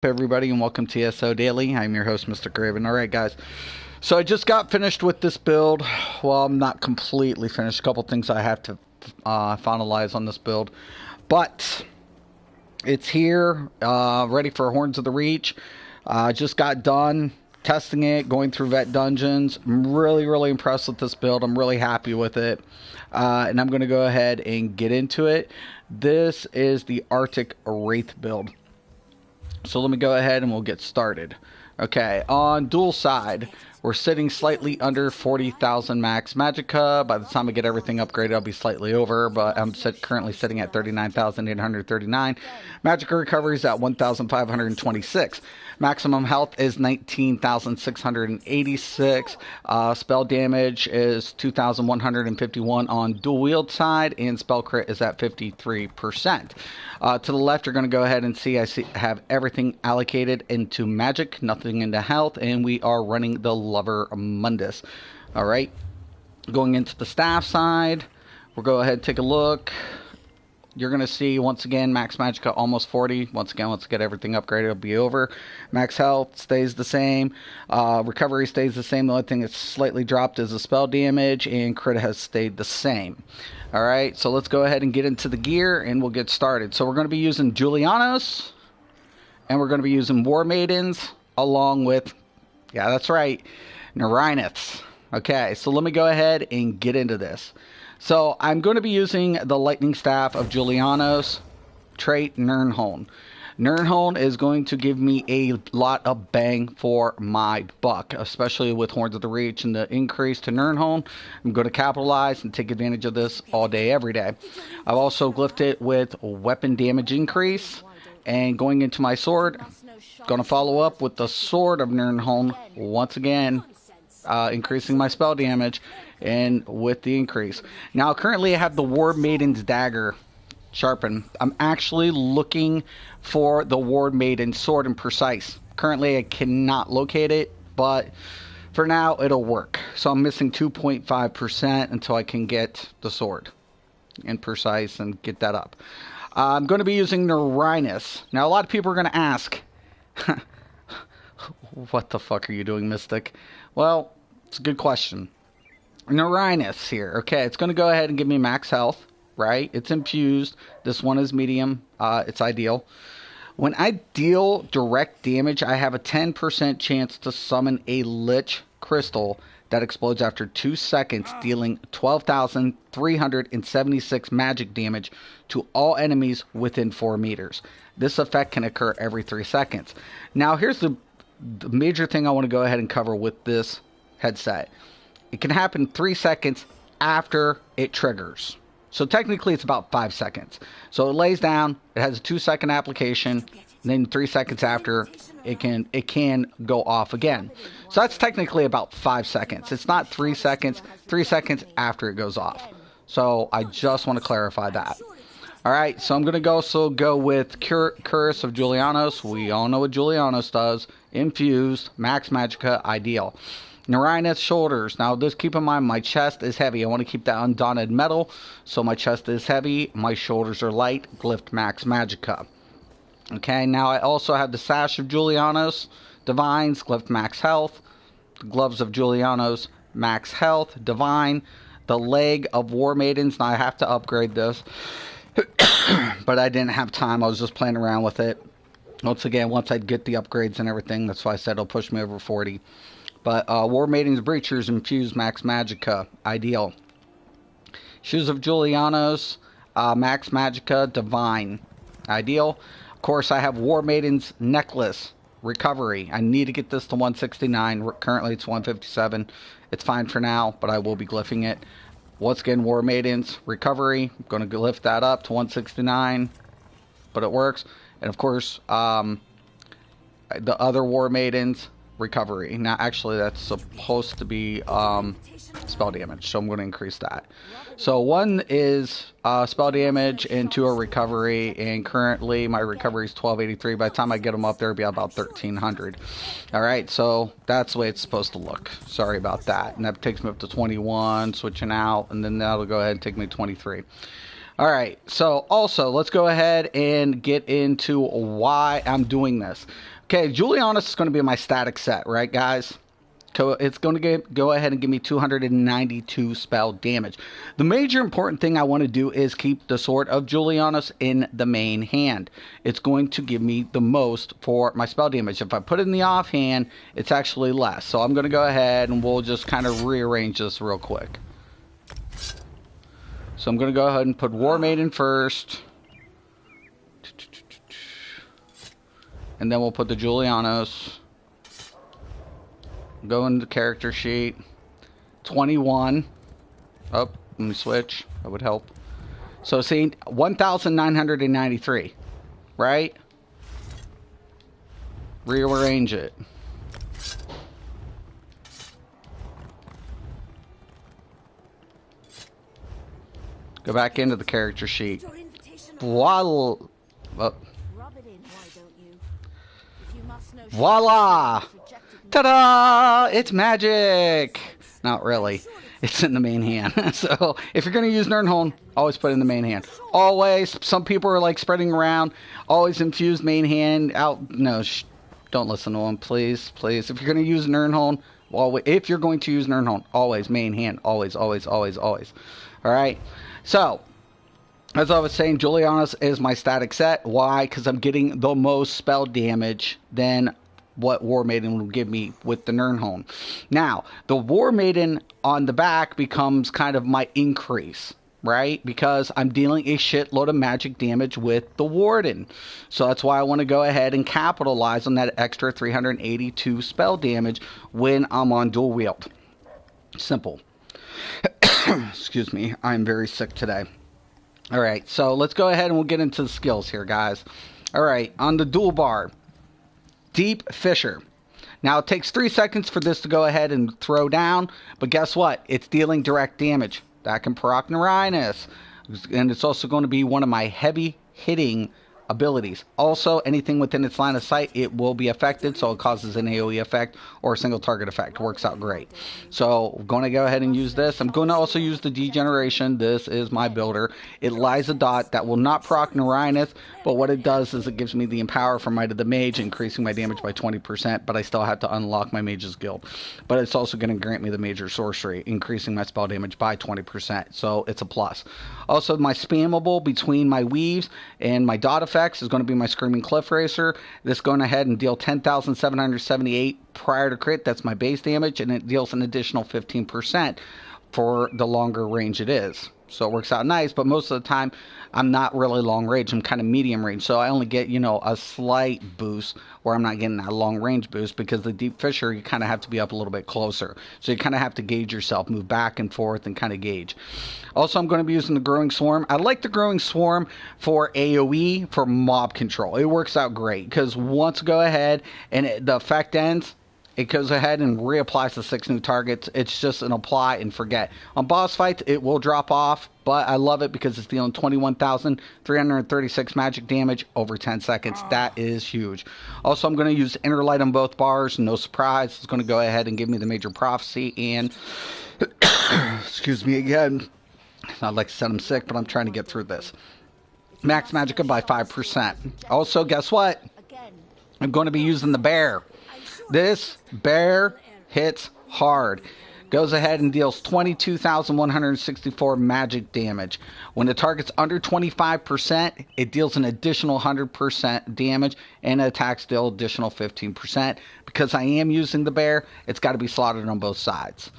Everybody, and welcome to ESO Daily. I'm your host, Mr. Craven. Alright guys, so I just got finished with this build. Well, I'm not completely finished. A couple things I have to finalize on this build, but it's here, ready for Horns of the Reach. Just got done testing it, going through vet dungeons. I'm really impressed with this build. I'm really happy with it, and I'm going to go ahead and get into it. This is the Arctic Wraith build. So let me go ahead and we'll get started. Okay, on dual side, we're sitting slightly under 40,000 max Magicka. By the time I get everything upgraded, I'll be slightly over, but I'm currently sitting at 39,839. Magicka recovery is at 1,526. Maximum health is 19,686. Spell damage is 2,151 on dual wield side, and spell crit is at 53%. To the left, you're going to go ahead and see I have everything allocated into magic, nothing into health, and we are running the Lover Mundus. All right, going into the staff side, we'll go ahead and take a look. You're going to see, once again, max Magicka almost 40. Once again, once I get everything upgraded, it'll be over. Max health stays the same. Recovery stays the same. The only thing that's slightly dropped is the spell damage, and crit has stayed the same. All right, so let's go ahead and get into the gear, and we'll get started. So we're going to be using Julianos, and we're going to be using War Maidens, along with, yeah, that's right, Wraiths. Okay, so let me go ahead and get into this. So I'm going to be using the Lightning Staff of Julianos, trait Nirnholm. Nirnholm is going to give me a lot of bang for my buck, especially with Horns of the Reach and the increase to Nirnholm. I'm going to capitalize and take advantage of this all day, every day. I've also glyphed it with weapon damage increase, and going into my sword, going to follow up with the Sword of Nirnholm once again, increasing my spell damage and with the increase. Now currently I have the War Maiden's dagger sharpened. I'm actually looking for the War Maiden's sword in precise. Currently I cannot locate it, but for now it'll work. So I'm missing 2.5% until I can get the sword in precise and get that up. I'm going to be using Neurinus. Now a lot of people are going to ask, what the fuck are you doing, Mystic? Well, it's a good question. Neurinus here. Okay, it's going to go ahead and give me max health, right? It's infused. This one is medium. It's ideal. When I deal direct damage, I have a 10% chance to summon a Lich Crystal that explodes after 2 seconds, dealing 12,376 magic damage to all enemies within 4 meters. This effect can occur every 3 seconds. Now, here's the major thing I want to go ahead and cover with this headset. It can happen 3 seconds after it triggers. So technically it's about 5 seconds. So it lays down, it has a 2-second application, and then 3 seconds after it can go off again. So that's technically about 5 seconds. It's not 3 seconds, 3 seconds after it goes off. So I just want to clarify that. Alright, so I'm going to go with Curse of Julianos. We all know what Julianos does. Infused, max Magicka, ideal. Neurinus shoulders. Now, just keep in mind, my chest is heavy. I want to keep that undaunted metal, so my chest is heavy. My shoulders are light. Glyphed max Magicka. Okay, now I also have the Sash of Julianos, Divines, glyphed max health. The Gloves of Julianos, max health, divine. The Leg of War Maidens. Now, I have to upgrade this, but I didn't have time. I was just playing around with it. Once again, once I get the upgrades and everything, that's why I said it'll push me over 40. But War Maiden's Breachers infused max Magicka, ideal. Shoes of Julianos, max Magicka, divine, ideal. Of course, I have War Maiden's Necklace, recovery. I need to get this to 169. Currently, it's 157. It's fine for now, but I will be glyphing it. Once again, War Maiden's recovery. I'm going to glyph that up to 169, but it works. And of course, the other War Maidens recovery. Now, actually, that's supposed to be spell damage, so I'm going to increase that. So one is spell damage and 2 are recovery, and currently my recovery is 1283. By the time I get them up there, it'll be about 1300. All right, so that's the way it's supposed to look. Sorry about that. And that takes me up to 21, switching out, and then that'll go ahead and take me to 23. All right, so also let's go ahead and get into why I'm doing this. Okay, Julianus is going to be my static set, right, guys? So it's going to go ahead and give me 292 spell damage. The major important thing I want to do is keep the Sword of Julianus in the main hand. It's going to give me the most for my spell damage. If I put it in the offhand, it's actually less. So I'm going to go ahead and we'll just kind of rearrange this real quick. So I'm going to go ahead and put War Maiden first. And then we'll put the Julianus. Go into the character sheet. 21. Oh, let me switch. That would help. So see, 1,993. Right? Rearrange it. Go back into the character sheet. Voila. Oh. Voila! Ta-da! It's magic! Not really. It's in the main hand. So, if you're going to use Nirnholm, always put it in the main hand. Always. Some people are like spreading around. Always infuse main hand out. No, don't listen to them, please. Please. If you're going to use Nirnholm, if you're going to use Nirnholm, always main hand. Always, always, always, always. Alright? So, as I was saying, Julianus is my static set. Why? Because I'm getting the most spell damage than what War Maiden will give me with the Nirnholm. Now, the War Maiden on the back becomes kind of my increase, right? Because I'm dealing a shitload of magic damage with the Warden. So that's why I want to go ahead and capitalize on that extra 382 spell damage when I'm on dual wield. Simple. Excuse me, I'm very sick today. Alright, so let's go ahead and we'll get into the skills here, guys. Alright, on the dual bar, Deep Fissure. Now, it takes 3 seconds for this to go ahead and throw down, but guess what? It's dealing direct damage. That can proc Nirnholm, and it's also going to be one of my heavy hitting abilities. Also, anything within its line of sight, it will be affected, so it causes an AoE effect or a single target effect. Works out great. So, I'm going to go ahead and use this. I'm going to also use the Degeneration. This is my builder. It lies a dot that will not proc Nirnholm, but what it does is it gives me the Empower for Might of the Mage, increasing my damage by 20%, but I still have to unlock my Mage's Guild. But it's also going to grant me the Major Sorcery, increasing my spell damage by 20%, so it's a plus. Also, my spammable between my weaves and my dot effect is going to be my Screaming Cliff Racer. This going ahead and deal 10,778 prior to crit. That's my base damage, and it deals an additional 15% for the longer range it is. So it works out nice, but most of the time I'm not really long range. I'm kind of medium range, so I only get, a slight boost where I'm not getting that long range boost, because the Deep Fissure, you kind of have to be up a little bit closer. So you kind of have to gauge yourself, move back and forth and kind of gauge. Also, I'm going to be using the Growing Swarm. I like the Growing Swarm for AoE, for mob control. It works out great, because once go ahead and the effect ends, it goes ahead and reapplies to 6 new targets. It's just an apply and forget. On boss fights, it will drop off, but I love it because it's dealing 21,336 magic damage over 10 seconds. That is huge. Also, I'm going to use Inner Light on both bars. No surprise. It's going to go ahead and give me the Major Prophecy. And, excuse me again. I'd like to say I'm sick, but I'm trying to get through this. Max Magicka by 5%. Also, guess what? I'm going to be using the Bear. This bear hits hard. Goes ahead and deals 22,164 magic damage. When the target's under 25%, it deals an additional 100% damage, and attacks deal additional 15%. Because I am using the bear, it's got to be slaughtered on both sides.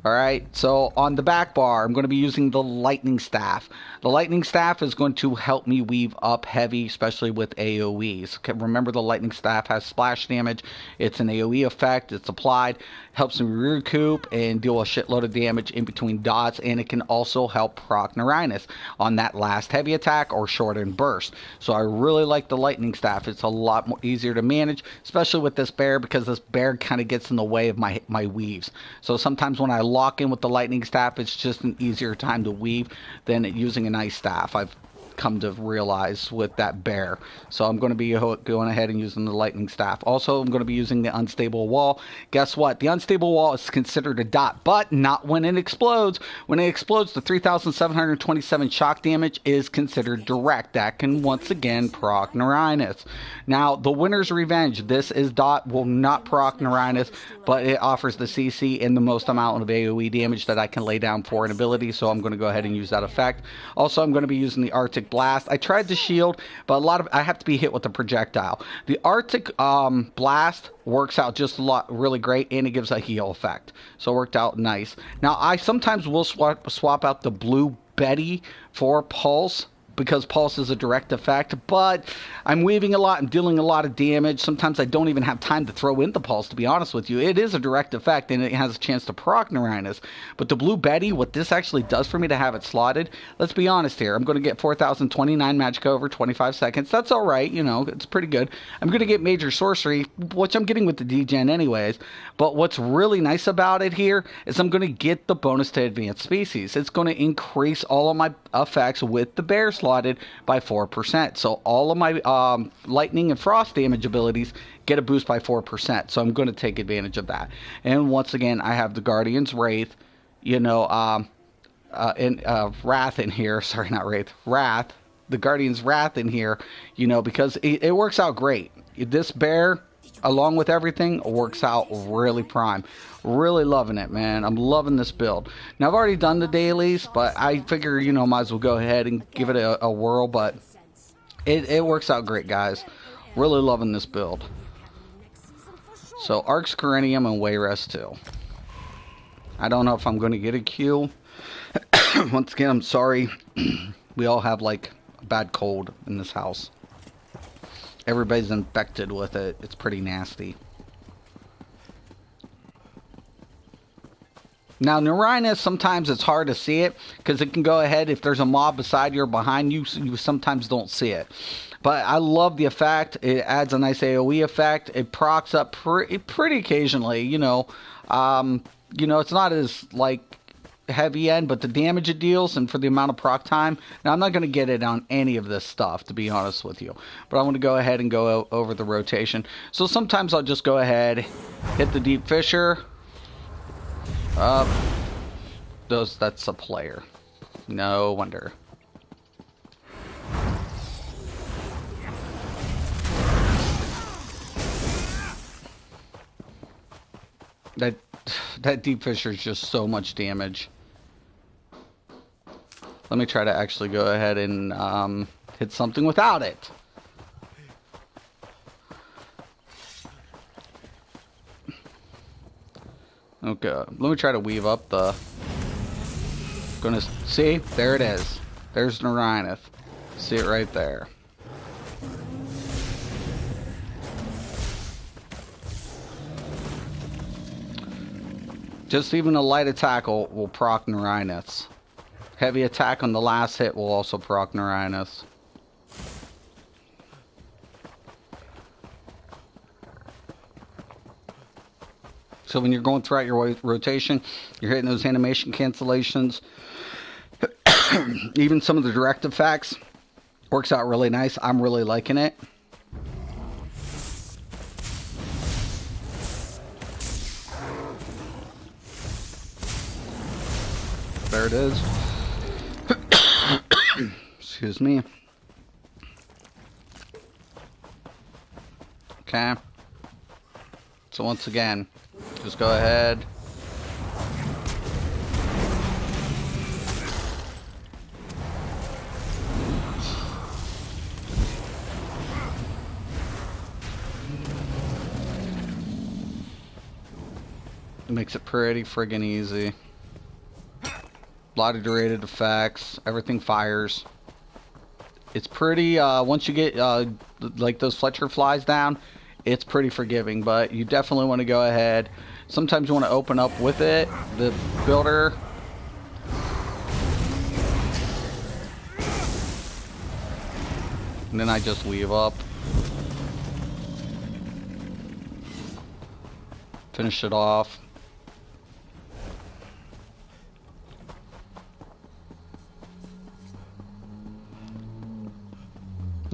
Alright, so on the back bar, I'm going to be using the Lightning Staff. The Lightning Staff is going to help me weave up heavy, especially with AoEs. Okay, remember, the Lightning Staff has splash damage. It's an AoE effect. It's applied. Helps me recoup and deal a shitload of damage in between dots. And it can also help proc Nirnholm on that last heavy attack or shorten burst. So I really like the Lightning Staff. It's a lot more easier to manage, especially with this bear, because this bear kind of gets in the way of my weaves. So sometimes when I lock in with the Lightning Staff, it's just an easier time to weave than using an Ice Staff. come to realize with that bear. So I'm going to be going ahead and using the lightning staff. Also, I'm going to be using the unstable wall. Guess what? The unstable wall is considered a dot, but not when it explodes. When it explodes, the 3,727 shock damage is considered direct. That can once again proc Nerinus. Now, the Winter's Revenge. This is dot, will not proc Nerinus, but it offers the CC and the most amount of AoE damage that I can lay down for an ability, so I'm going to go ahead and use that effect. Also, I'm going to be using the Arctic Blast. I tried to shield, but I have to be hit with a projectile. The Arctic Blast works out just really great, and it gives a heal effect, so it worked out nice. Now, I sometimes will swap out the Blue Betty for Pulse, because Pulse is a direct effect, but I'm weaving a lot and dealing a lot of damage. Sometimes I don't even have time to throw in the Pulse, to be honest with you. It is a direct effect, and it has a chance to proc Nerinus. But the Blue Betty, what this actually does for me to have it slotted, let's be honest here, I'm going to get 4,029 Magicka over 25 seconds. That's all right, you know, it's pretty good. I'm going to get Major Sorcery, which I'm getting with the D-Gen anyways. But what's really nice about it here is I'm going to get the bonus to Advanced Species. It's going to increase all of my effects with the bear slotted by 4%. So all of my lightning and frost damage abilities get a boost by 4%. So I'm going to take advantage of that. And once again, I have the Guardian's Wraith, you know, Wrath in here. Sorry, not Wraith. Wrath. The Guardian's Wrath in here, you know, because it works out great. This bear, along with everything, works out really prime. Really loving it, man. I'm loving this build. Now, I've already done the dailies, but I figure, you know, might as well go ahead and give it a whirl. But it works out great, guys. Really loving this build. So, Arx Corinium and Wayrest too. I don't know if I'm going to get a Q. Once again, I'm sorry. We all have, like, a bad cold in this house. Everybody's infected with it. It's pretty nasty. Now, Nerinus, sometimes it's hard to see it, because it can go ahead, if there's a mob beside you or behind you, you sometimes don't see it. But I love the effect. It adds a nice AoE effect. It procs up pretty occasionally, you know. It's not as, like, heavy end, but the damage it deals and for the amount of proc time. Now, I'm not going to get it on any of this stuff, to be honest with you. But I want to go ahead and go over the rotation. So sometimes I'll just go ahead, hit the Deep Fissure. That's a player. No wonder. That Deep Fissure is just so much damage. Let me try to actually go ahead and hit something without it. Okay, let me try to weave up the... Gonna see? There it is. There's Nerinus. See it right there. Just even a light attack will proc Nerinus. Heavy attack on the last hit will also proc Nerinus. So when you're going throughout your rotation, you're hitting those animation cancellations. Even some of the direct effects works out really nice. I'm really liking it. There it is. Excuse me. Okay. So once again, just go ahead. It makes it pretty friggin' easy. A lot of durated effects. Everything fires. It's pretty, once you get, like those Fletcher flies down, it's pretty forgiving, but you definitely want to go ahead. Sometimes you want to open up with it, the builder. And then I just weave up. Finish it off.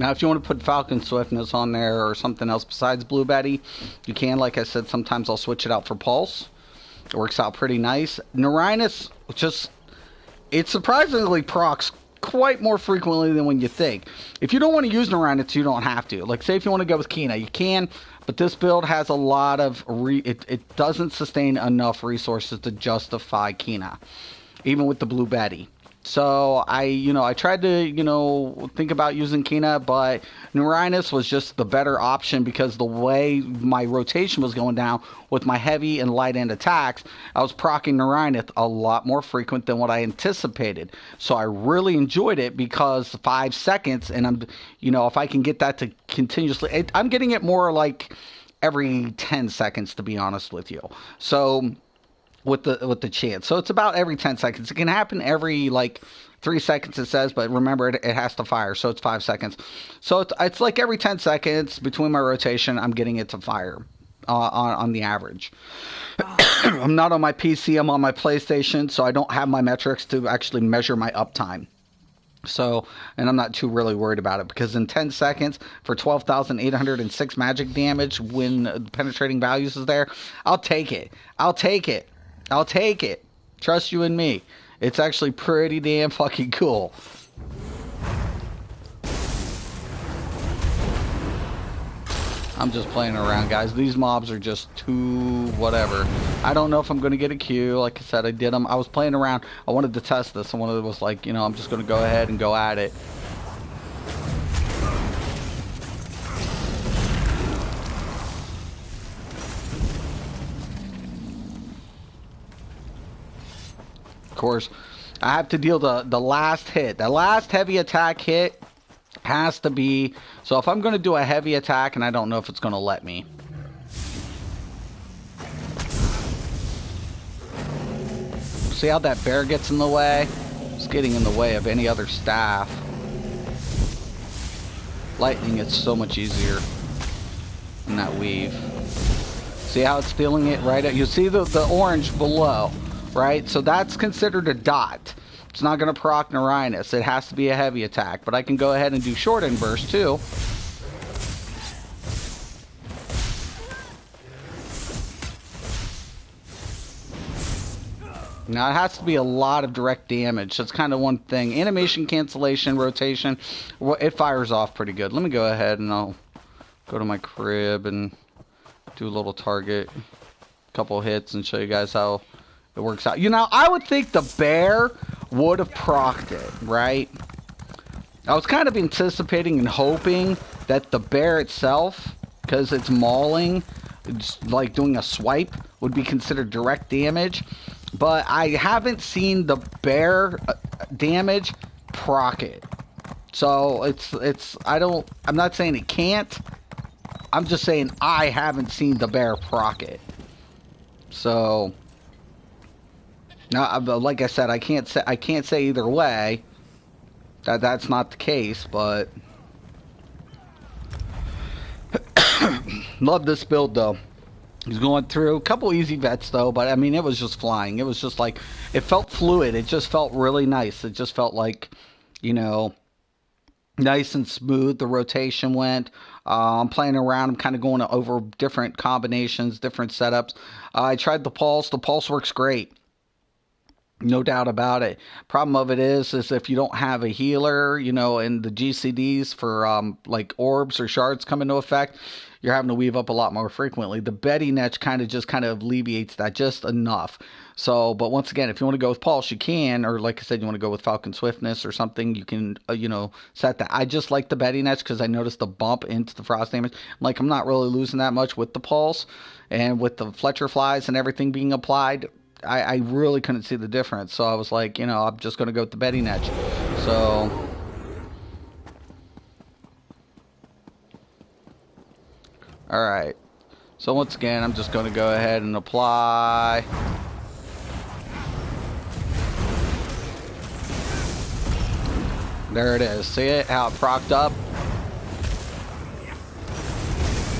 Now, if you want to put Falcon Swiftness on there or something else besides Blue Betty, you can. Like I said, sometimes I'll switch it out for Pulse. It works out pretty nice. Neurinus, it surprisingly procs quite more frequently than when you think. If you don't want to use Neurinus, you don't have to. Like, say if you want to go with Kina, you can, but this build has a lot of... it doesn't sustain enough resources to justify Kina, even with the Blue Betty. So I tried to, think about using Kina, but Neurinus was just the better option because the way my rotation was going down with my heavy and light end attacks, I was proccing Neurinus a lot more frequent than what I anticipated. So I really enjoyed it because 5 seconds, and if I can get that to continuously, I'm getting it more like every 10 seconds, to be honest with you. So with the chance. So it's about every 10 seconds. It can happen every 3 seconds, it says, but remember it has to fire, so it's 5 seconds. So it's like every 10 seconds between my rotation, I'm getting it to fire on the average. I'm not on my PC, I'm on my PlayStation, so I don't have my metrics to actually measure my uptime. So, and I'm not too really worried about it because in 10 seconds for 12,806 magic damage when penetrating values is there, I'll take it. Trust you and me. It's actually pretty damn fucking cool. I'm just playing around, guys. These mobs are just too whatever. I don't know if I'm going to get a Q. Like I said, I did them. I was playing around. I wanted to test this. And one of them was like, I'm just going to go ahead and go at it. Of course, I have to deal the last hit. The last heavy attack hit has to be... So if I'm going to do a heavy attack, and I don't know if it's going to let me. See how that bear gets in the way? It's getting in the way of any other staff. Lightning is so much easier than that weave. See how it's stealing it right at... You see the orange below, right? So that's considered a dot. It's not going to proc Neurinus. It has to be a heavy attack. But I can go ahead and do short end burst too. Now it has to be a lot of direct damage. That's kind of one thing. Animation, cancellation, rotation. Well, it fires off pretty good. Let me go ahead and I'll go to my crib and do a little target. A couple hits and show you guys how it works out. I would think the bear would have procced it, right? I was kind of anticipating and hoping that the bear itself, because it's mauling, it's like doing a swipe, would be considered direct damage. But I haven't seen the bear damage proc it. So I'm not saying it can't. I'm just saying I haven't seen the bear proc it. So now, like I said, I can't say either way that that's not the case, but love this build though. He's going through a couple easy vets though, but I mean it was just flying. It was just like, it felt fluid. It just felt really nice. It just felt like, nice and smooth. The rotation went. I'm playing around. I'm kind of going over different combinations, different setups. I tried the pulse. The pulse works great. No doubt about it. Problem of it is if you don't have a healer, and the GCDs for like orbs or shards come into effect, you're having to weave up a lot more frequently. The Betty Netch kind of alleviates that just enough. So, but once again, if you want to go with Pulse, you can, or like I said, you want to go with Falcon Swiftness or something, you can, set that. I just like the Betty Netch because I noticed the bump into the frost damage. I'm not really losing that much with the Pulse, and with the Fletcher flies and everything being applied, I really couldn't see the difference. So I was like, I'm just going to go with the Betty Netch. So all right. So once again, I'm just going to go ahead and apply. There it is. See it? How it procced up?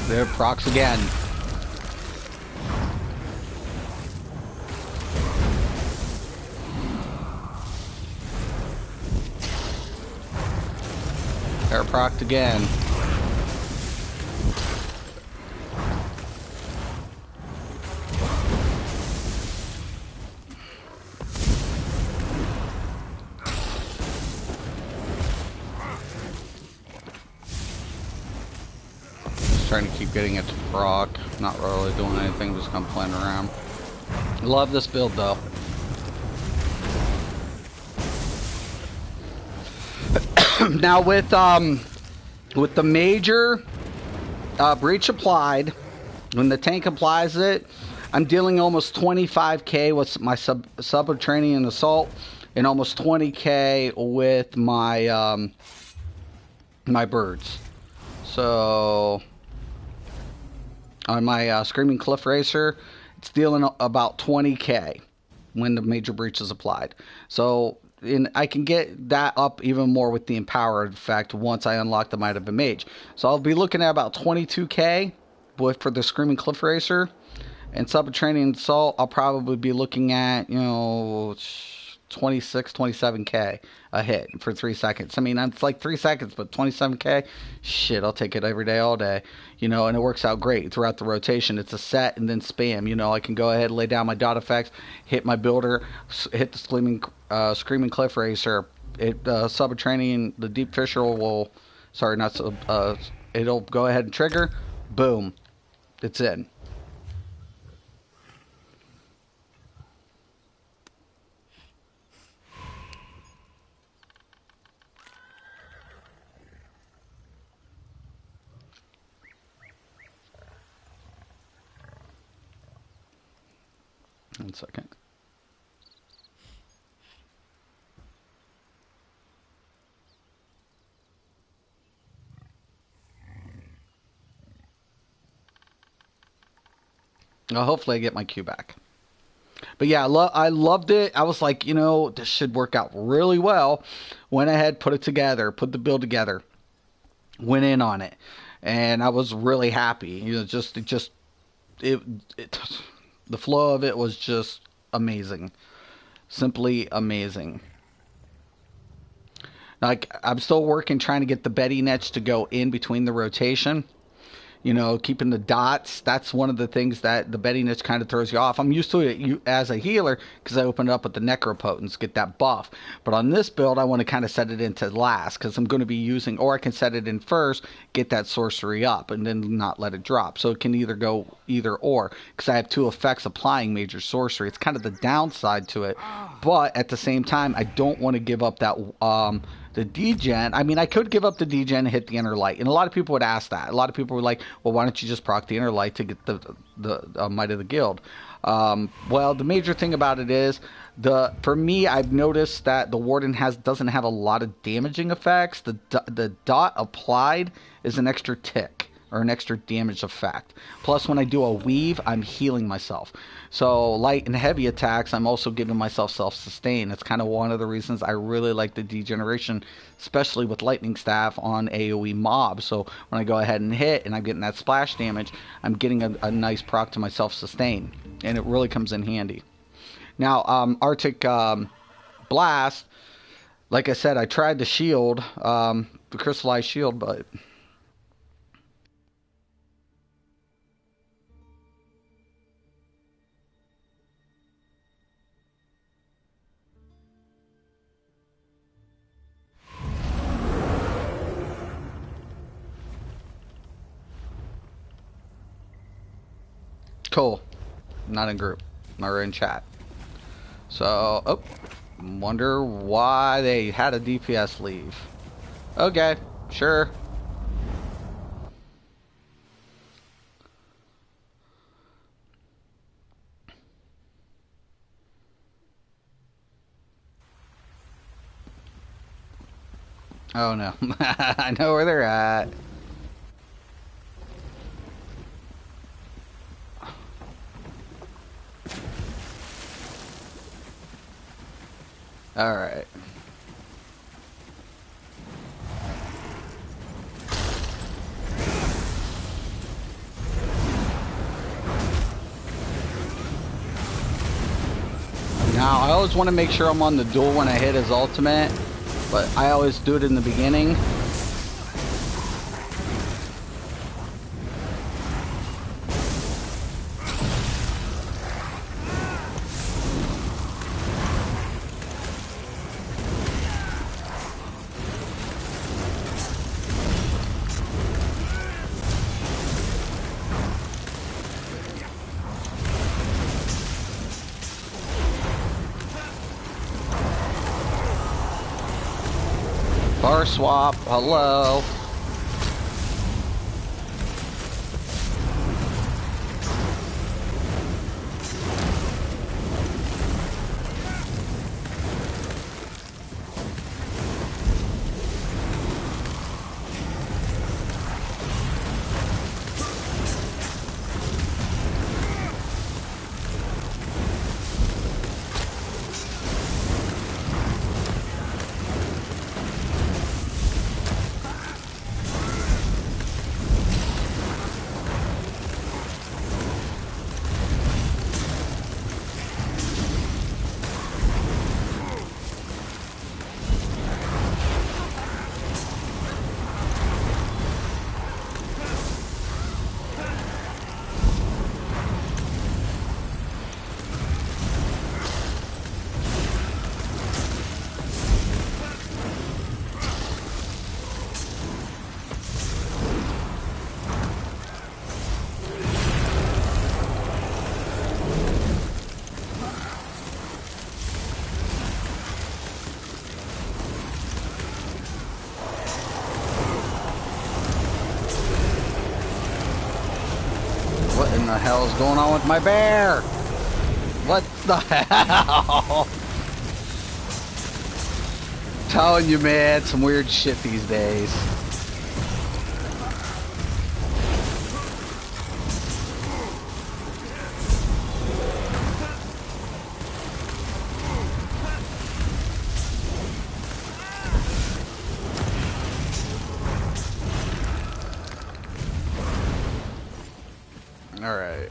There it procs again. They're procced again. Just trying to keep getting it to proc. Not really doing anything, just kind of playing around. Love this build though. Now with the major breach applied, when the tank applies it, I'm dealing almost 25k with my subterranean and assault, and almost 20k with my my birds. So on my Screaming Cliff Racer, it's dealing about 20k when the major breach is applied. So I can get that up even more with the empowered effect once I unlock the Might of a Mage. So I'll be looking at about 22k for the Screaming Cliff Racer. And Subterranean Assault, I'll probably be looking at, 26, 27k a hit for 3 seconds. I mean, it's like 3 seconds, but 27k, shit, I'll take it every day, all day. And it works out great throughout the rotation. It's a set and then spam. I can go ahead and lay down my dot effects, hit my builder, hit the Screaming Cliff Racer. Subterranean, the Deep Fisher will, it'll go ahead and trigger. Boom. It's in. One second. Well, hopefully I get my Q back. But yeah, I loved it. I was like, this should work out really well. Went ahead, put it together, put the build together, went in on it, and I was really happy. The flow of it was just amazing. Simply amazing. Like, I'm still working trying to get the Betty nets to go in between the rotation. Keeping the dots. That's one of the things that the Betty nets kind of throws you off. I'm used to it as a healer because I opened it up with the Necropotence, get that buff. But on this build, I want to kind of set it into last because I'm going to be using, or I can set it in first, get that sorcery up, and then not let it drop. So it can either go either or because I have 2 effects applying major sorcery. It's kind of the downside to it. But at the same time, I don't want to give up that the degen. I mean, I could give up the degen and hit the inner light, and a lot of people would ask that. A lot of people were like, well, why don't you just proc the inner light to get the Might of the Guild? Well, the major thing about it is, for me, I've noticed that the Warden doesn't have a lot of damaging effects. The dot applied is an extra tick, or an extra damage effect. Plus, when I do a weave, I'm healing myself. So, light and heavy attacks, I'm also giving myself self-sustain. It's kind of one of the reasons I really like the degeneration, especially with lightning staff on AoE mobs. So, when I go ahead and hit, and I'm getting that splash damage, I'm getting a nice proc to my self-sustain. And it really comes in handy. Now, Arctic Blast, like I said, I tried the shield, the crystallized shield, but cool. Not in group. Or in chat. So, wonder why they had a DPS leave. Okay, sure. Oh no. I know where they're at. Alright. Now, I always want to make sure I'm on the duel when I hit his ultimate, but I always do it in the beginning. Bar swap. Hello. What in the hell is going on with my bear? What the hell? I'm telling you, man, some weird shit these days. Alright.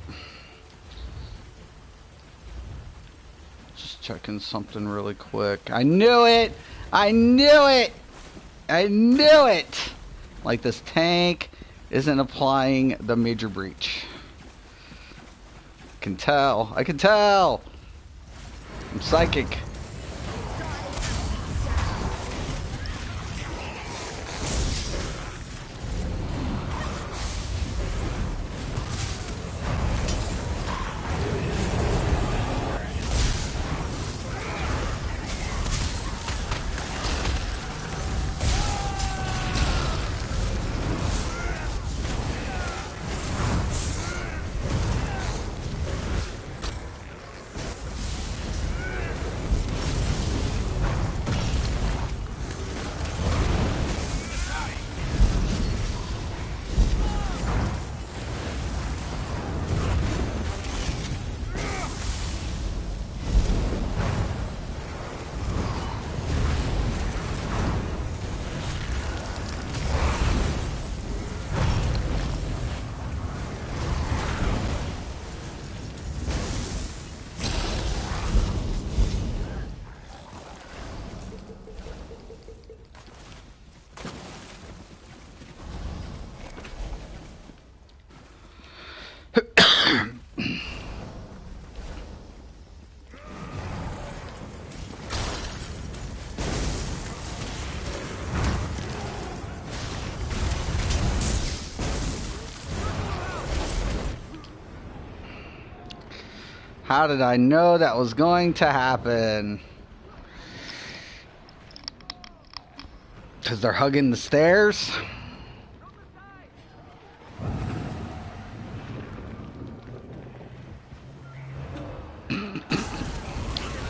Just checking something really quick. I knew it! I knew it! I knew it! Like this tank isn't applying the major breach. I can tell. I can tell! I'm psychic. How did I know that was going to happen? Because they're hugging the stairs?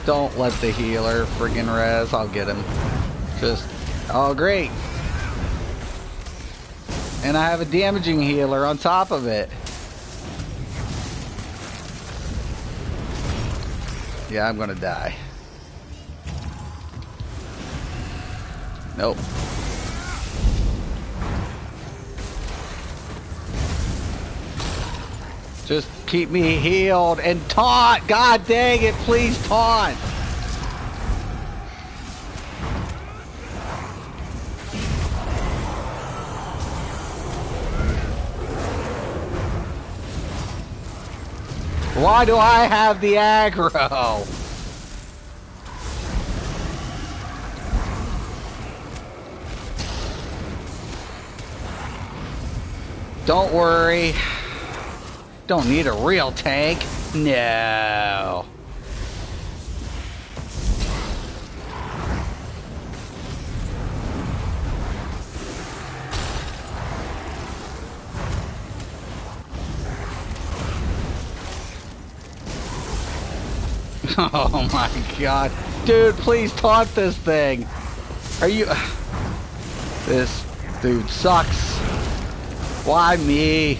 Don't let the healer friggin' res. I'll get him. Just, oh great. And I have a damaging healer on top of it. Yeah, I'm gonna die. Nope. Just keep me healed and taunt! God dang it, please taunt! Why do I have the aggro? Don't worry. Don't need a real tank. No. Oh my god. Dude, please taunt this thing. Are you... This dude sucks. Why me?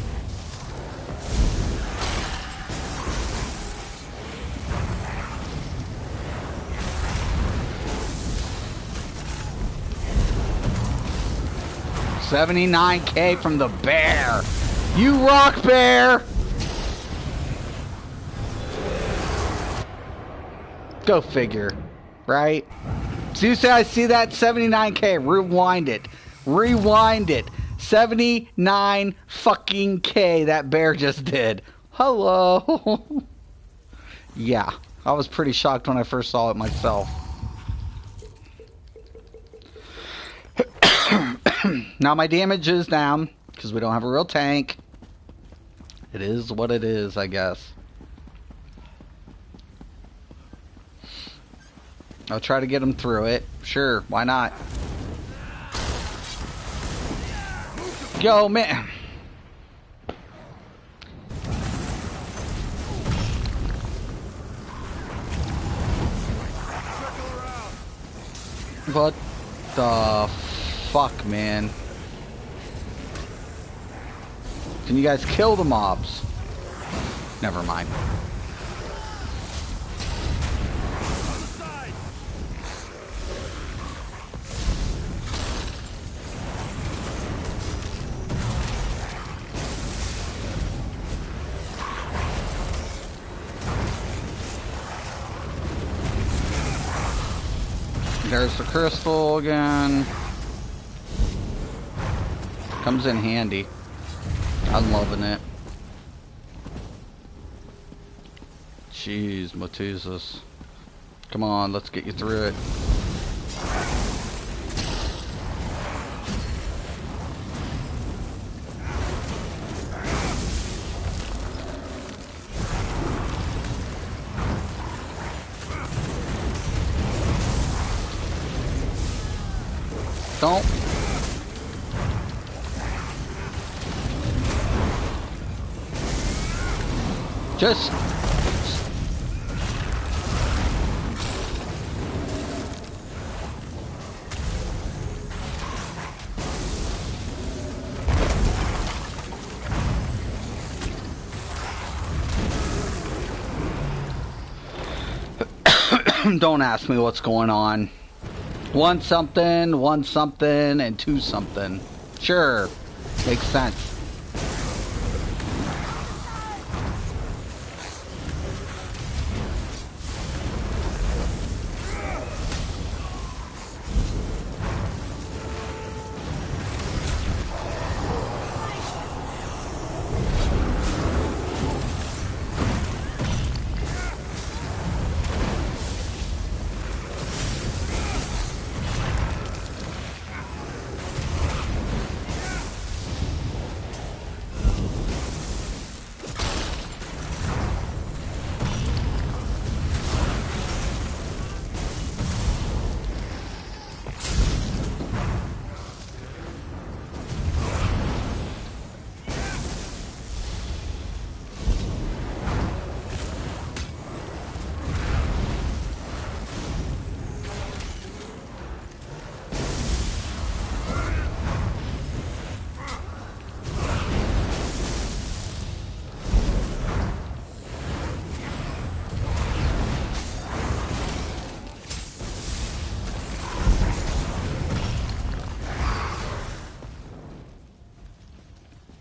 $79K from the bear. You rock, bear. Go figure, right? So you say I see that 79K. Rewind it. Rewind it. 79 fucking K that bear just did. Hello. Yeah, I was pretty shocked when I first saw it myself. Now my damage is down because we don't have a real tank. It is what it is, I guess. I'll try to get him through it. Sure, why not? Go, man. What the fuck, man? Can you guys kill the mobs? Never mind. There's the crystal again. Comes in handy. I'm loving it. Jeez, Matusus. Come on, let's get you through it. Don't. Just. Don't ask me what's going on. One something, and two something. Sure. Makes sense.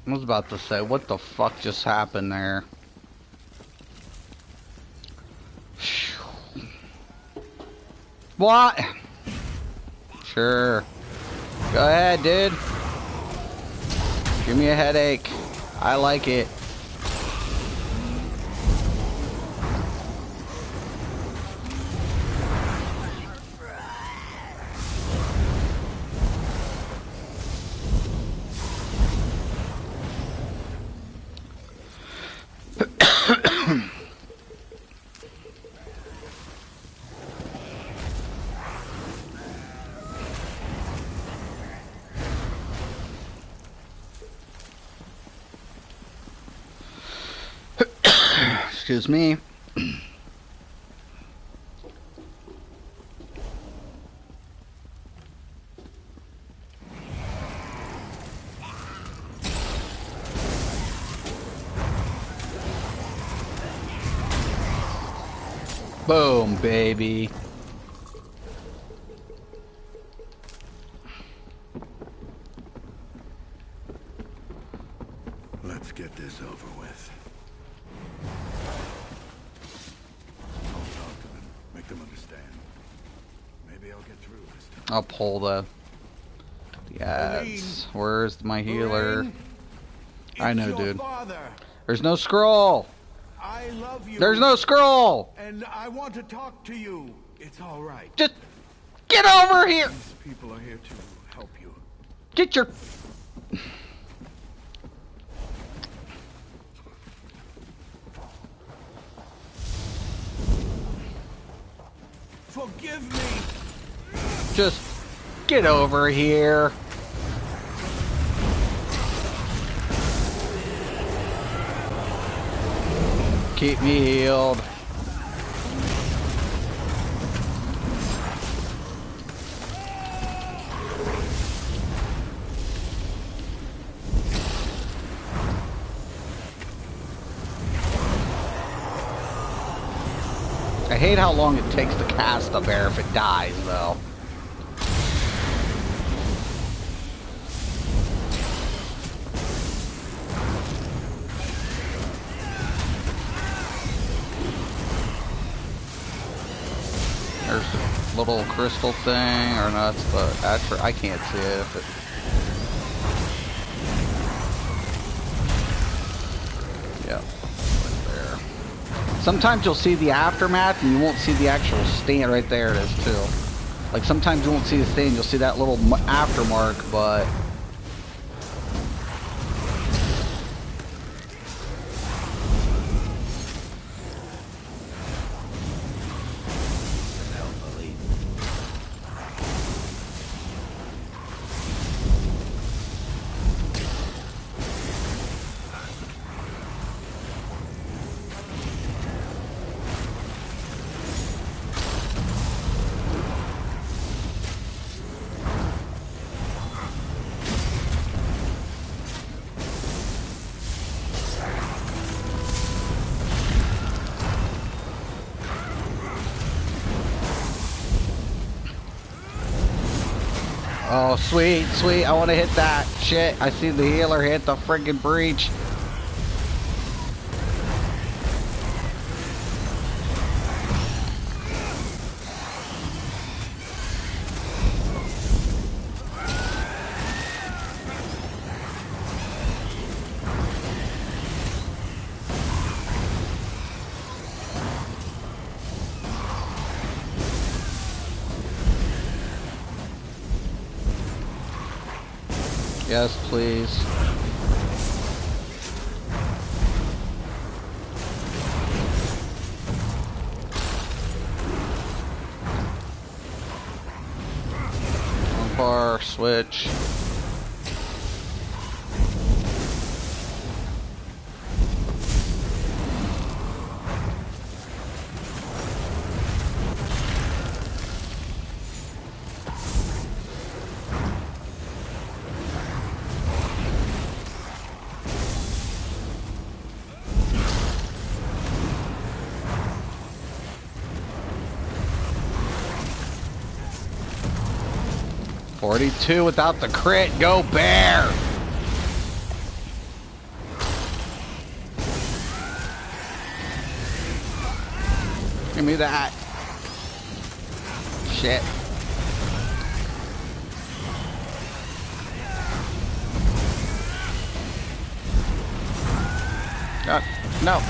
I was about to say, what the fuck just happened there? What? Sure. Go ahead, dude. Give me a headache. I like it. Excuse me. Boom, baby. Let's get this over with. I'll talk to them, make them understand. Maybe I'll get through this time. I'll pull the ads. Where's my healer? I know, dude. Father. There's no scroll. I love you. There's no scroll. And I want to talk to you. It's all right. Just get over here. These people are here to help you. Get your... Forgive me. Just get over here. Keep me healed. I hate how long it takes to cast a bear if it dies, though. There's a little crystal thing, or not, but I can't see it if it... Yeah, right there. Sometimes you'll see the aftermath and you won't see the actual stain. Right there it is too. Like sometimes you won't see the stain, you'll see that little aftermark, but... Oh, sweet, sweet. I want to hit that. Shit, I see the healer hit the friggin' breach. Yes, please. One bar, switch. .42 without the crit. Go bear! Give me that. Shit. God, no.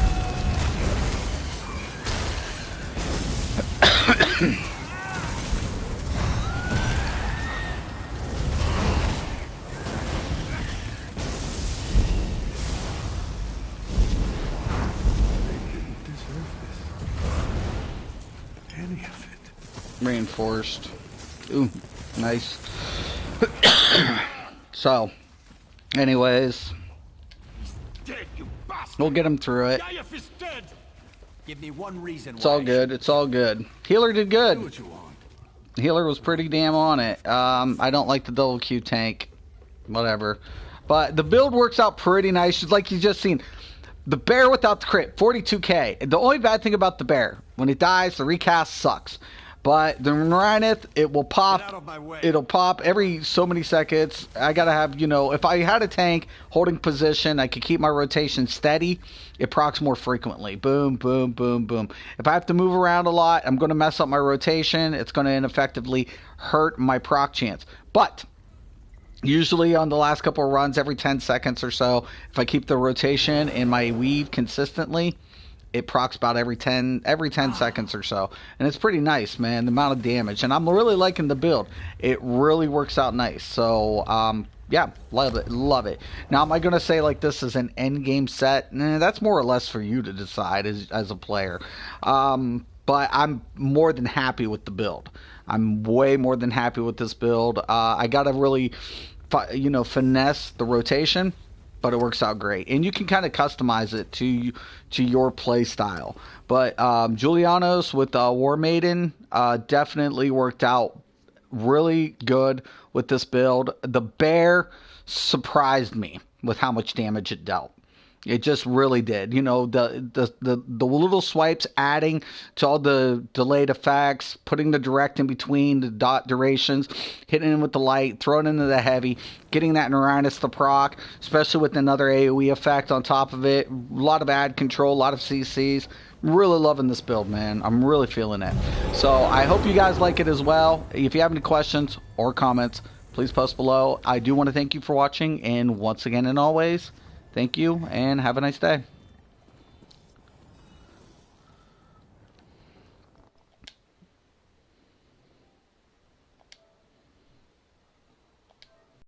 Reinforced. Ooh, nice. So, anyways, Dead, you bastard. we'll get him through it. Gaius is dead. Give me one reason It's all good. It's all good. Healer did Do good. what you want. Healer was pretty damn on it. I don't like the double Q tank. Whatever. But the build works out pretty nice. Just like you just seen. The bear without the crit, 42k. The only bad thing about the bear, when it dies, the recast sucks. But the Wraith, it will pop. It'll pop every so many seconds. I gotta have, you know, if I had a tank holding position, I could keep my rotation steady. It procs more frequently. Boom, boom, boom, boom. If I have to move around a lot, I'm going to mess up my rotation. It's going to ineffectively hurt my proc chance. But usually on the last couple of runs, every 10 seconds or so, if I keep the rotation and my weave consistently, it procs about every 10 seconds or so. And it's pretty nice, man, the amount of damage. And I'm really liking the build. It really works out nice. So, yeah, love it, love it. Now, am I going to say, like, this is an end game set? Nah, that's more or less for you to decide as a player. But I'm more than happy with the build. I'm way more than happy with this build. I got to really, you know, finesse the rotation, but it works out great. And you can kind of customize it to your play style. But Julianos with War Maiden definitely worked out really good with this build. The bear surprised me with how much damage it dealt. It just really did. You know, the little swipes adding to all the delayed effects, putting the direct in between the dot durations, hitting in with the light, throwing into the heavy, getting that Uranus to proc, especially with another AoE effect on top of it. A lot of ad control, a lot of CCs. Really loving this build, man. I'm really feeling it. So I hope you guys like it as well. If you have any questions or comments, please post below. I do want to thank you for watching, and once again and always, thank you, and have a nice day.